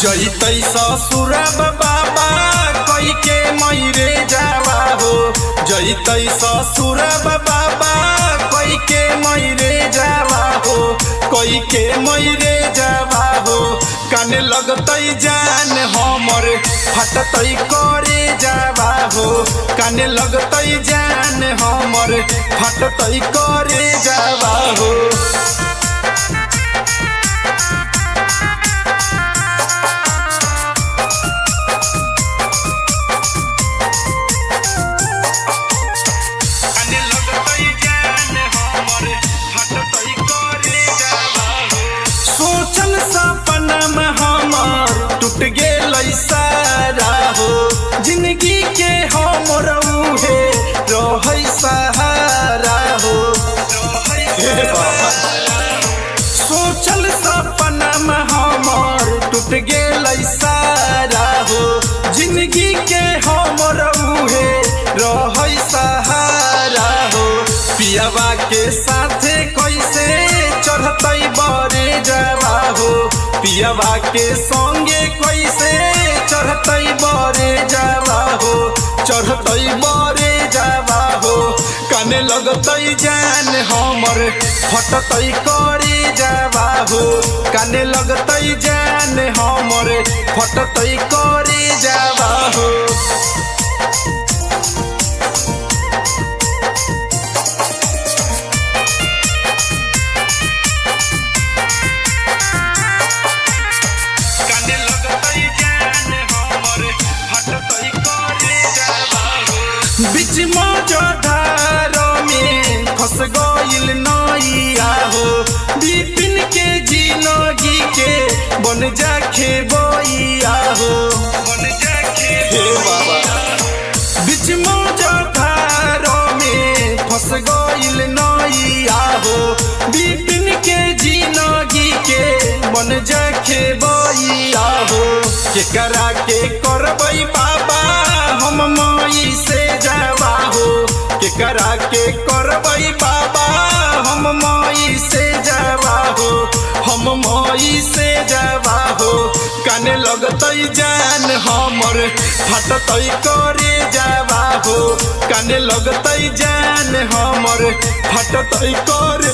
जैतै ससुरब बाबा कई के मैरे जावा हो। जैतै ससुरब बाबा कई के मैरे जावा हो। कई के मैरे जावा हो। काने लगतै जान हमर फटतै करे जावा हो। काने लगतै जान हमर फटतै करे जावा हो। टूट गेल सारा हो जिंदगी के हमर उहे रहै सहारा हो। सोचल सपना में हमर टूट गेल सारा हो जिंदगी के हमर उहे रहै सहारा हो। पियावा के साथे कैसे चढ़तै बरे जावा हो। पियावा के संगे कैसे चढ़तै बरे जावा हो। चढ़तै बरे जावा हो। काने लगतै जान हमर फटतै करे जावा हो। काने लगतै जान हमर फटतै करे जावा हो। बीच मौजधार में फंस गइल नैया हो। विपिन के जिंदगी के बन जा खेबैया हो। बीच मौजधार में फंस गइल नैया हो। विपिन के जिंदगी के बन जा खेबैया हो। केकरा के करबै बाबा हम मई से जावा हो। केकरा के करबै बाबा हम मई से जावा हो। हम मई से जावा हो। काने लगतै जान हमर फटतै करे जावा हो। काने लगतै जान हमर फटतै करे